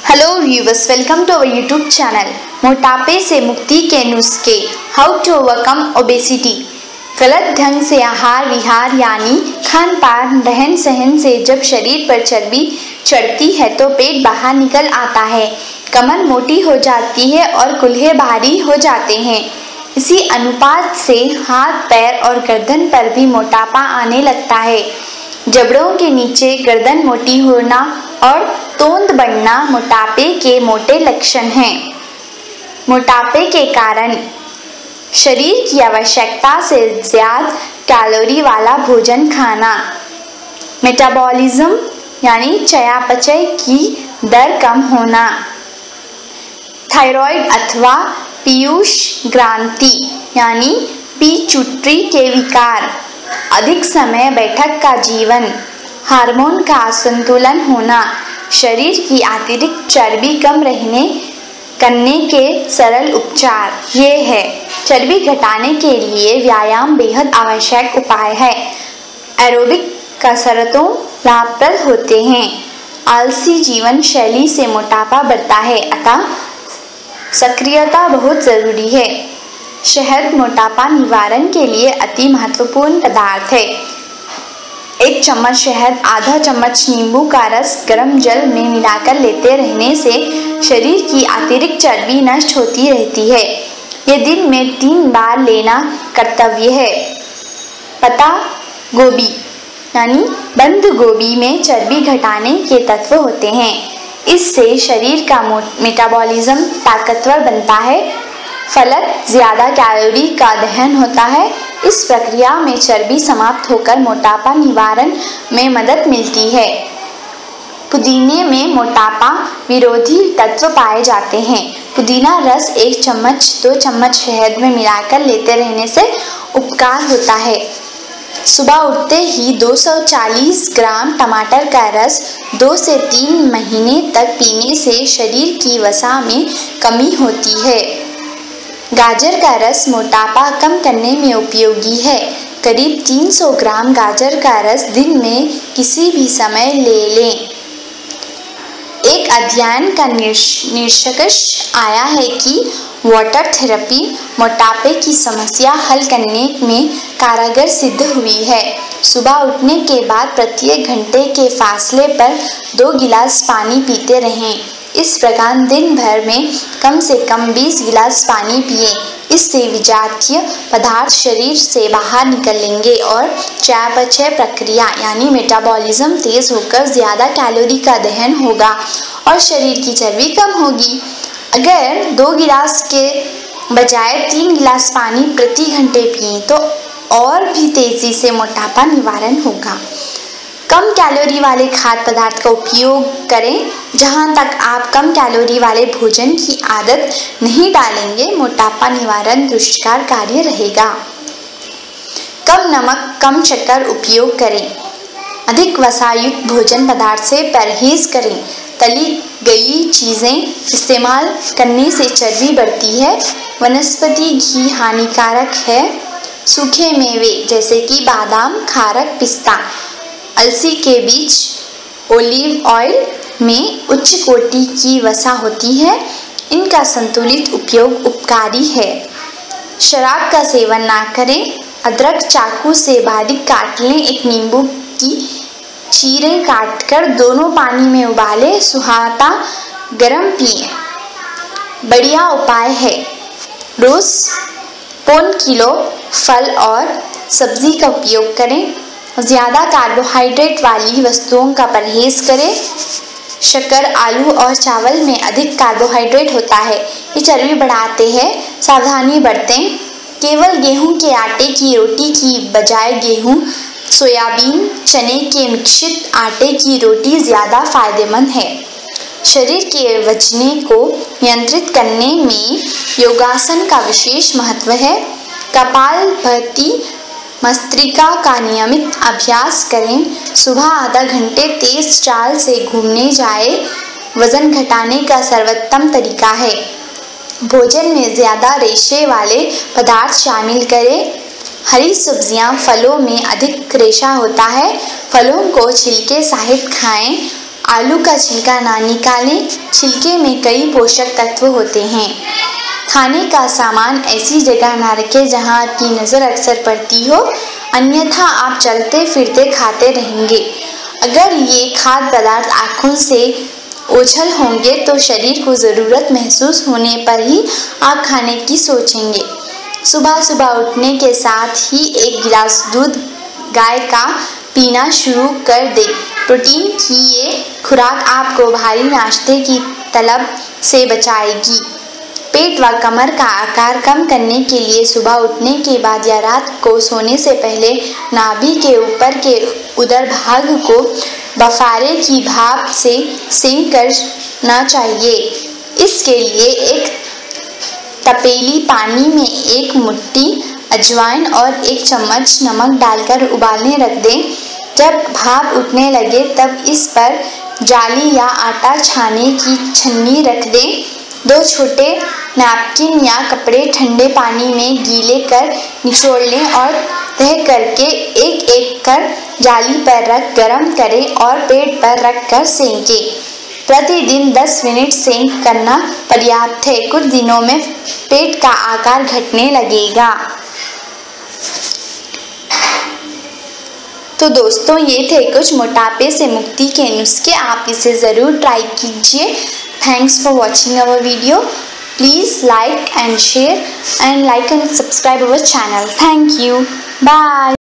Hello viewers, welcome to our YouTube channel. मोटापे से मुक्ति के नुस्खे, हाउ टू ओवरकम ओबेसिटी। गलत ढंग से आहार विहार यानी खान पान रहन सहन से जब शरीर पर चर्बी चढ़ती है तो पेट बाहर निकल आता है, कमर मोटी हो जाती है और कूल्हे भारी हो जाते हैं। इसी अनुपात से हाथ पैर और गर्दन पर भी मोटापा आने लगता है। जबड़ों के नीचे गर्दन मोटी होना और तोंद बढ़ना मोटापे के मोटे लक्षण हैं। मोटापे के कारण शरीर की आवश्यकता से ज्यादा कैलोरी वाला भोजन खाना, मेटाबॉलिज्म यानी चयापचय की दर कम होना, थायराइड अथवा पीयूष ग्रंथि यानी पिट्यूटरी के विकार, अधिक समय बैठक का जीवन, हार्मोन का असंतुलन होना, शरीर की अतिरिक्त चर्बी कम करने के सरल उपचार ये है। चर्बी घटाने के लिए व्यायाम बेहद आवश्यक उपाय है। एरोबिक कसरतों लाभप्रद होते हैं। आलसी जीवन शैली से मोटापा बढ़ता है, अतः सक्रियता बहुत जरूरी है। शहद मोटापा निवारण के लिए अति महत्वपूर्ण पदार्थ है। 1 चम्मच शहद, आधा चम्मच नींबू का रस गर्म जल में मिलाकर लेते रहने से शरीर की अतिरिक्त चर्बी नष्ट होती रहती है। ये दिन में 3 बार लेना कर्तव्य है। पत्ता गोभी यानी बंद गोभी में चर्बी घटाने के तत्व होते हैं। इससे शरीर का मेटाबॉलिज्म ताकतवर बनता है। फलत ज्यादा कैलोरी का दहन होता है। इस प्रक्रिया में चर्बी समाप्त होकर मोटापा निवारण में मदद मिलती है। पुदीने में मोटापा विरोधी तत्व पाए जाते हैं। पुदीना रस 1 चम्मच 2 चम्मच शहद में मिलाकर लेते रहने से उपकार होता है। सुबह उठते ही 240 ग्राम टमाटर का रस 2 से 3 महीने तक पीने से शरीर की वसा में कमी होती है। गाजर का रस मोटापा कम करने में उपयोगी है। करीब 300 ग्राम गाजर का रस दिन में किसी भी समय ले लें। एक अध्ययन का निष्कर्ष आया है कि वाटर थेरेपी मोटापे की समस्या हल करने में कारगर सिद्ध हुई है। सुबह उठने के बाद प्रत्येक घंटे के फासले पर 2 गिलास पानी पीते रहें। इस प्रकार दिन भर में कम से कम 20 गिलास पानी पिए। इससे विजातीय पदार्थ शरीर से बाहर निकलेंगे और चयापचय प्रक्रिया यानी मेटाबॉलिज्म तेज होकर ज्यादा कैलोरी का दहन होगा और शरीर की चर्बी कम होगी। अगर 2 गिलास के बजाय 3 गिलास पानी प्रति घंटे पिए तो और भी तेजी से मोटापा निवारण होगा। कम कैलोरी वाले खाद्य पदार्थ का उपयोग करें। जहां तक आप कम कैलोरी वाले भोजन की आदत नहीं डालेंगे, मोटापा निवारण दुष्कर कार्य रहेगा। कम नमक कम शक्कर उपयोग करें। अधिक वसायुक्त भोजन पदार्थ से परहेज करें। तली गई चीज़ें इस्तेमाल करने से चर्बी बढ़ती है। वनस्पति घी हानिकारक है। सूखे मेवे जैसे कि बादाम, खारक, पिस्ता, अलसी के बीज, ओलिव ऑयल में उच्च कोटि की वसा होती है। इनका संतुलित उपयोग उपकारी है। शराब का सेवन ना करें। अदरक चाकू से बारीक काट लें। एक नींबू की चीरें काटकर दोनों पानी में उबालें। सुहाता गरम पिएं। बढ़िया उपाय है। रोज 1 किलो फल और सब्जी का उपयोग करें। ज़्यादा कार्बोहाइड्रेट वाली वस्तुओं का परहेज करें। शक्कर, आलू और चावल में अधिक कार्बोहाइड्रेट होता है। ये चर्बी बढ़ाते हैं। सावधानी बरतें। केवल गेहूं के आटे की रोटी की बजाय गेहूं, सोयाबीन, चने के मिश्रित आटे की रोटी ज़्यादा फायदेमंद है। शरीर के वजन को नियंत्रित करने में योगासन का विशेष महत्व है। कपालभाति मस्तिष्का का नियमित अभ्यास करें। सुबह आधा घंटे तेज चाल से घूमने जाए। वजन घटाने का सर्वोत्तम तरीका है। भोजन में ज़्यादा रेशे वाले पदार्थ शामिल करें। हरी सब्जियां, फलों में अधिक रेशा होता है। फलों को छिलके सहित खाएं। आलू का छिलका ना निकालें, छिलके में कई पोषक तत्व होते हैं। खाने का सामान ऐसी जगह ना रखें जहां आपकी नज़र अक्सर पड़ती हो, अन्यथा आप चलते फिरते खाते रहेंगे। अगर ये खाद्य पदार्थ आँखों से ओझल होंगे तो शरीर को ज़रूरत महसूस होने पर ही आप खाने की सोचेंगे। सुबह सुबह उठने के साथ ही एक गिलास दूध गाय का पीना शुरू कर दें। प्रोटीन की ये खुराक आपको भारी नाश्ते की तलब से बचाएगी। पेट व कमर का आकार कम करने के लिए सुबह उठने के बाद या रात को सोने से पहले नाभि के ऊपर के उदर भाग को बफारे की भाप से सेंक करना चाहिए। इसके लिए एक तपेली पानी में 1 मुट्ठी अजवाइन और 1 चम्मच नमक डालकर उबालने रख दें। जब भाप उठने लगे तब इस पर जाली या आटा छाने की छन्नी रख दें। 2 छोटे नैपकिन या कपड़े ठंडे पानी में गीले कर निचोड़ लें और तह करके एक एक कर जाली पर रख गरम करें और पेट पर रख कर सेंकें। प्रतिदिन 10 मिनट सेंक करना पर्याप्त है। कुछ दिनों में पेट का आकार घटने लगेगा। तो दोस्तों, ये थे कुछ मोटापे से मुक्ति के नुस्खे। आप इसे ज़रूर ट्राई कीजिए। Thanks for watching our video. Please like and share and like and subscribe our channel. Thank you. Bye.